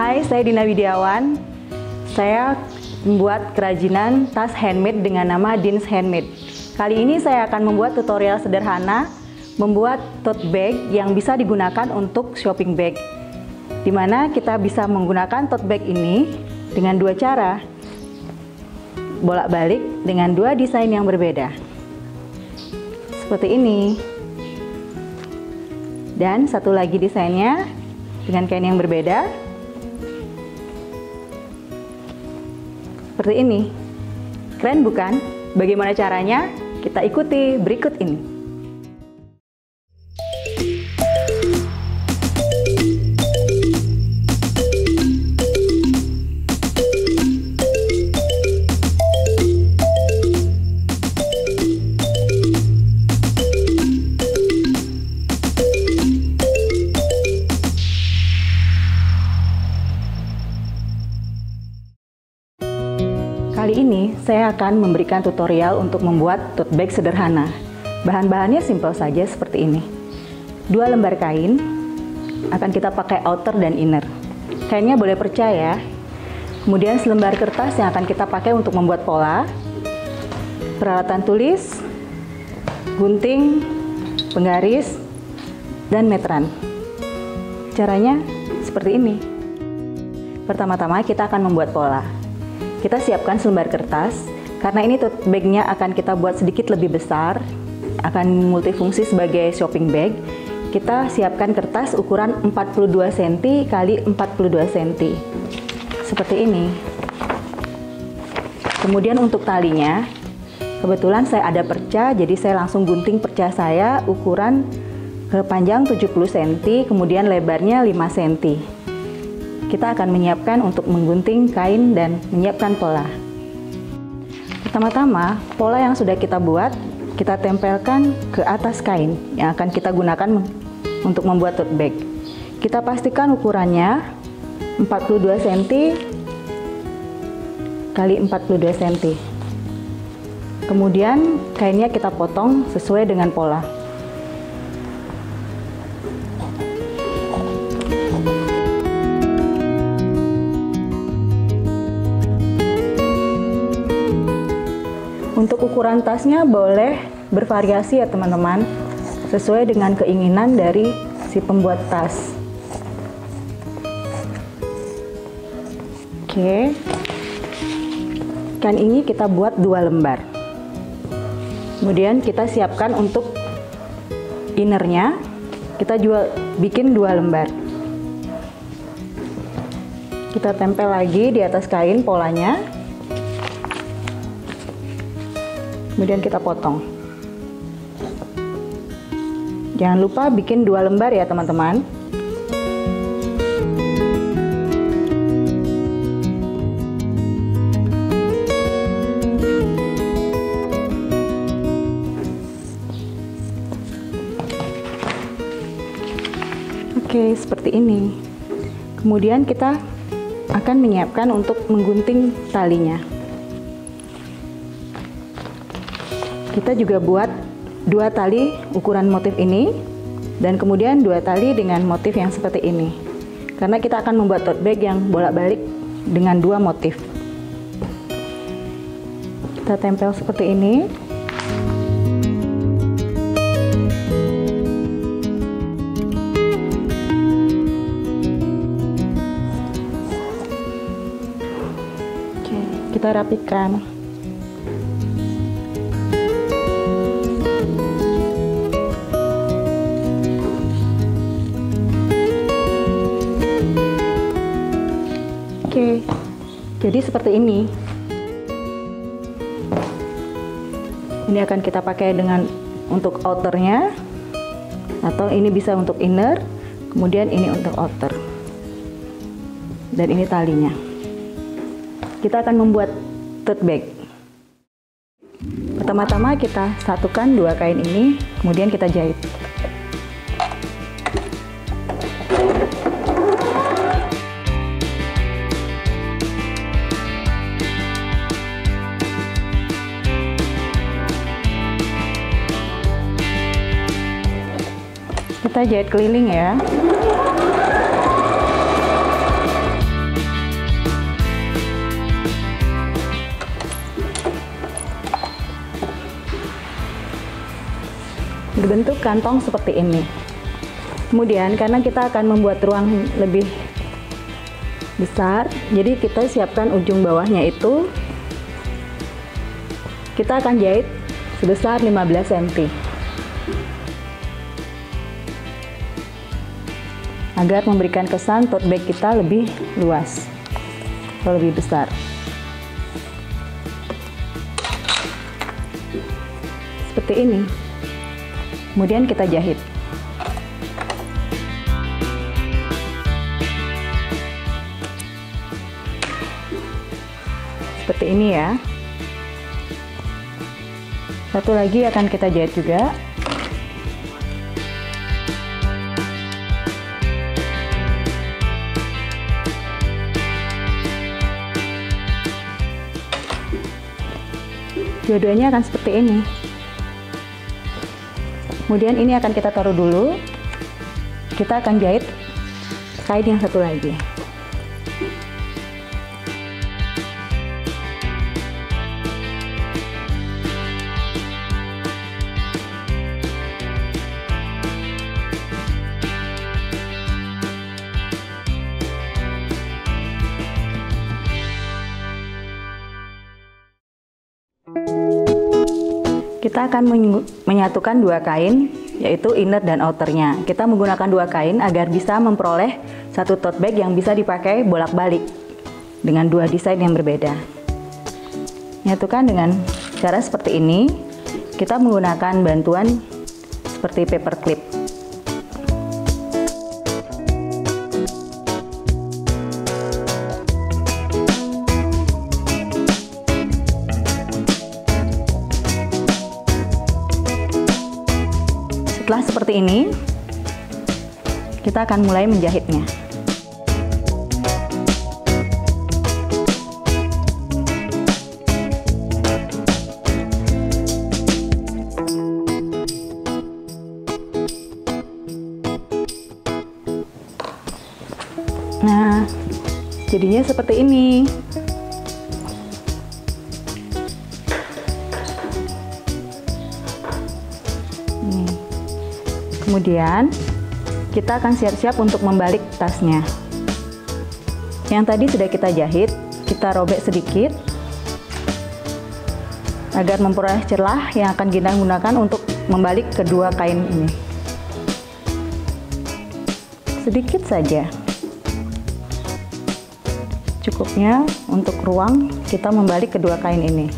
Hai, saya Dina Widiawan. Saya membuat kerajinan tas handmade dengan nama Dins Handmade. Kali ini saya akan membuat tutorial sederhana membuat tote bag yang bisa digunakan untuk shopping bag. Dimana kita bisa menggunakan tote bag ini dengan dua cara, bolak-balik dengan dua desain yang berbeda. Seperti ini. Dan satu lagi desainnya dengan kain yang berbeda. Seperti ini. Keren bukan? Bagaimana caranya? Kita ikuti berikut ini. Kali ini saya akan memberikan tutorial untuk membuat tote bag sederhana. Bahan-bahannya simpel saja seperti ini. 2 lembar kain, akan kita pakai outer dan inner. Kainnya boleh percaya. Kemudian selembar kertas yang akan kita pakai untuk membuat pola. Peralatan tulis, gunting, penggaris, dan meteran. Caranya seperti ini. Pertama-tama kita akan membuat pola. Kita siapkan selembar kertas, karena ini tote bag-nya akan kita buat sedikit lebih besar, akan multifungsi sebagai shopping bag. Kita siapkan kertas ukuran 42 cm x 42 cm. Seperti ini. Kemudian untuk talinya, kebetulan saya ada perca, jadi saya langsung gunting perca saya ukuran panjang 70 cm, kemudian lebarnya 5 cm. Kita akan menyiapkan untuk menggunting kain dan menyiapkan pola. Pertama-tama, pola yang sudah kita buat, kita tempelkan ke atas kain yang akan kita gunakan untuk membuat tote bag. Kita pastikan ukurannya 42 cm kali 42 cm. Kemudian kainnya kita potong sesuai dengan pola. Untuk ukuran tasnya boleh bervariasi ya teman-teman, sesuai dengan keinginan dari si pembuat tas. Oke, kain ini kita buat 2 lembar. Kemudian kita siapkan untuk innernya, kita juga bikin 2 lembar. Kita tempel lagi di atas kain polanya. Kemudian kita potong. Jangan lupa bikin 2 lembar ya teman-teman. Oke, seperti ini. Kemudian kita akan menyiapkan untuk menggunting talinya. Kita juga buat 2 tali ukuran motif ini dan kemudian 2 tali dengan motif yang seperti ini, karena kita akan membuat tote bag yang bolak-balik dengan 2 motif. Kita tempel seperti ini. Oke, kita rapikan. Oke, jadi seperti ini. Ini akan kita pakai dengan untuk outernya, atau ini bisa untuk inner, kemudian ini untuk outer. Dan ini talinya. Kita akan membuat tote bag. Pertama-tama kita satukan 2 kain ini, kemudian kita jahit. Kita jahit keliling ya. bentuk kantong seperti ini. Kemudian karena kita akan membuat ruang lebih besar, jadi kita siapkan ujung bawahnya itu kita akan jahit sebesar 15 cm agar memberikan kesan tote bag kita lebih luas atau lebih besar. Seperti ini. Kemudian kita jahit. Seperti ini ya. Satu lagi akan kita jahit juga. Dua-duanya akan seperti ini. Kemudian ini akan kita taruh dulu. Kita akan jahit kain yang satu lagi. Kita akan menyatukan dua kain, yaitu inner dan outernya. Kita menggunakan dua kain agar bisa memperoleh satu tote bag yang bisa dipakai bolak-balik dengan dua desain yang berbeda. Menyatukan dengan cara seperti ini, kita menggunakan bantuan seperti paper clip. Setelah seperti ini, kita akan mulai menjahitnya. Nah, jadinya seperti ini. Kemudian kita akan siap-siap untuk membalik tasnya. Yang tadi sudah kita jahit, kita robek sedikit agar memperoleh celah yang akan kita gunakan untuk membalik kedua kain ini. Sedikit saja. Cukupnya untuk ruang kita membalik kedua kain ini.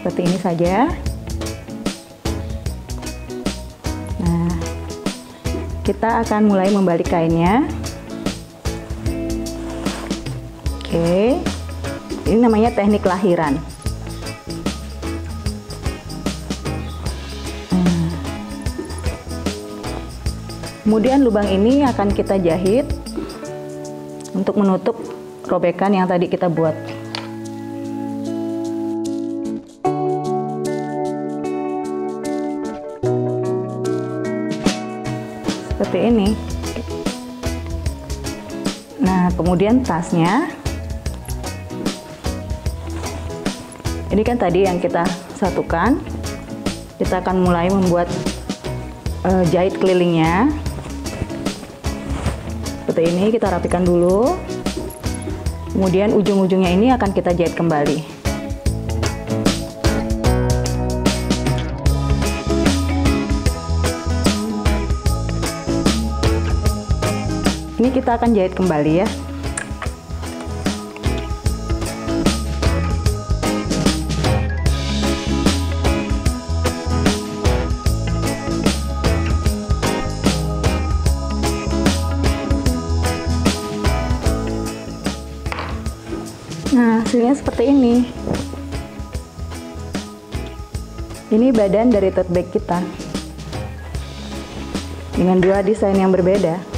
Seperti ini saja. Nah, kita akan mulai membalik kainnya. Oke, ini namanya teknik lahiran. Kemudian lubang ini akan kita jahit untuk menutup robekan yang tadi kita buat. Seperti ini. Nah, kemudian tasnya. Ini kan tadi yang kita satukan. Kita akan mulai membuat jahit kelilingnya. Seperti ini, kita rapikan dulu. Kemudian ujung-ujungnya ini akan kita jahit kembali. Ini kita akan jahit kembali ya. Nah, hasilnya seperti ini. Ini badan dari tote bag kita. Dengan dua desain yang berbeda.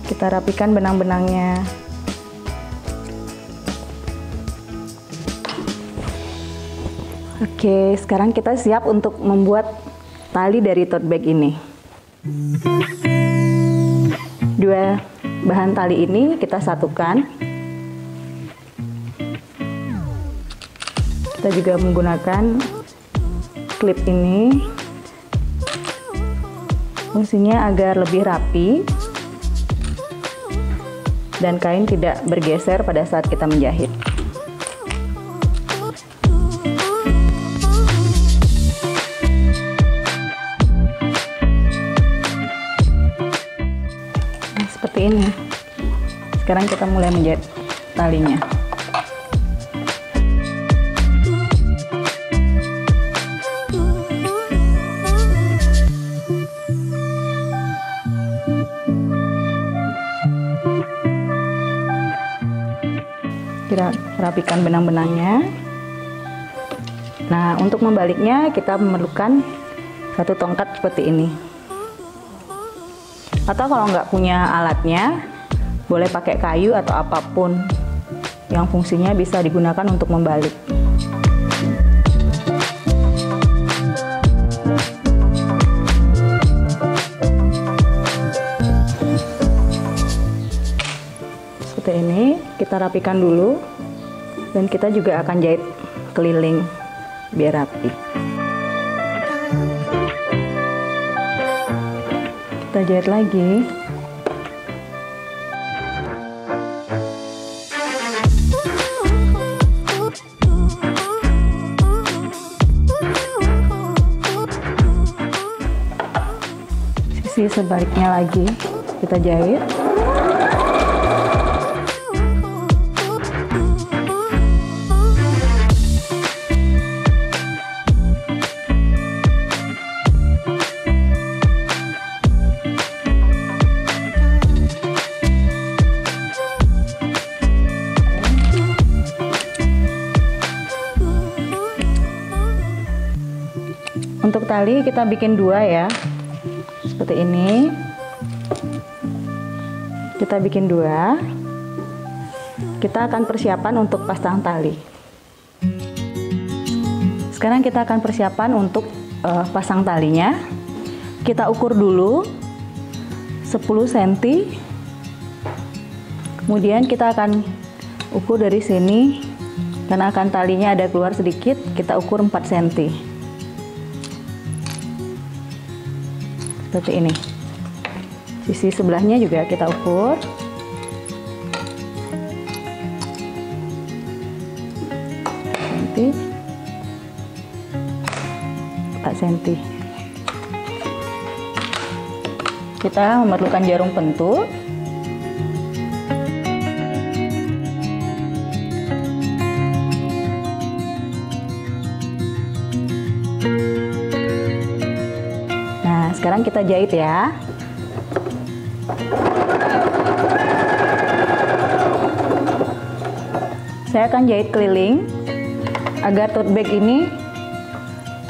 Kita rapikan benang-benangnya. Oke, sekarang kita siap untuk membuat tali dari tote bag ini. Dua bahan tali ini kita satukan Kita juga menggunakan klip ini, fungsinya agar lebih rapi dan kain tidak bergeser pada saat kita menjahit. Nah, seperti ini. Sekarang kita mulai menjahit talinya. Kita rapikan benang-benangnya. Nah, untuk membaliknya kita memerlukan satu tongkat seperti ini. Atau kalau nggak punya alatnya, boleh pakai kayu atau apapun yang fungsinya bisa digunakan untuk membalik. Seperti ini, kita rapikan dulu, dan kita juga akan jahit keliling biar rapi. Kita jahit lagi. Sisi sebaliknya lagi kita jahit. Untuk tali kita bikin dua ya, seperti ini. Kita bikin dua. Kita akan persiapan untuk pasang tali. Sekarang kita akan persiapan untuk pasang talinya. Kita ukur dulu 10 cm. Kemudian kita akan ukur dari sini, karena akan talinya ada keluar sedikit, kita ukur 4 cm. Seperti ini. Sisi sebelahnya juga kita ukur. Nanti 4 cm. Kita memerlukan jarum pentul. Sekarang kita jahit ya. Saya akan jahit keliling agar tote bag ini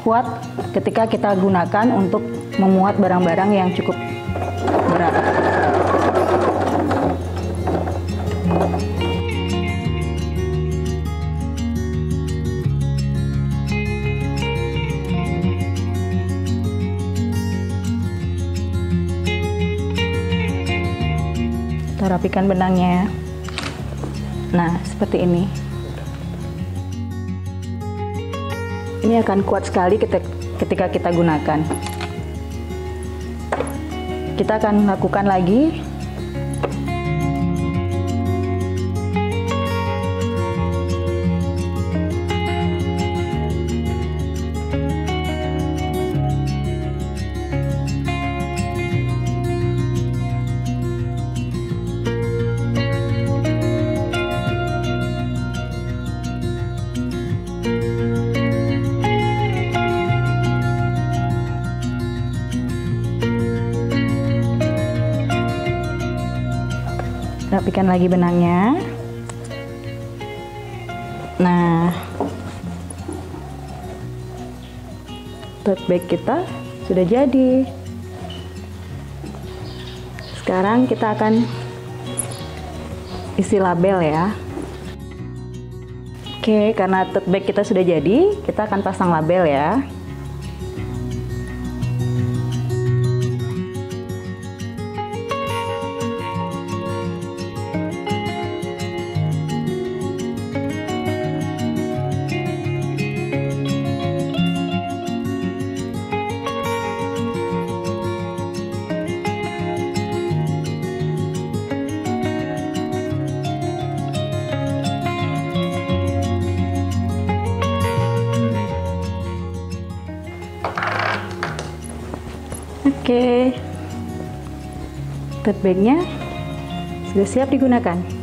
kuat ketika kita gunakan untuk memuat barang-barang yang cukup berat. Kita rapikan benangnya. Nah, seperti ini. Ini akan kuat sekali ketika kita gunakan. Kita akan lakukan lagi. Rapikan lagi benangnya. Nah, tote bag kita sudah jadi. Sekarang kita akan isi label ya. Oke, karena tote bag kita sudah jadi, kita akan pasang label ya. Oke, tote bagnya sudah siap digunakan.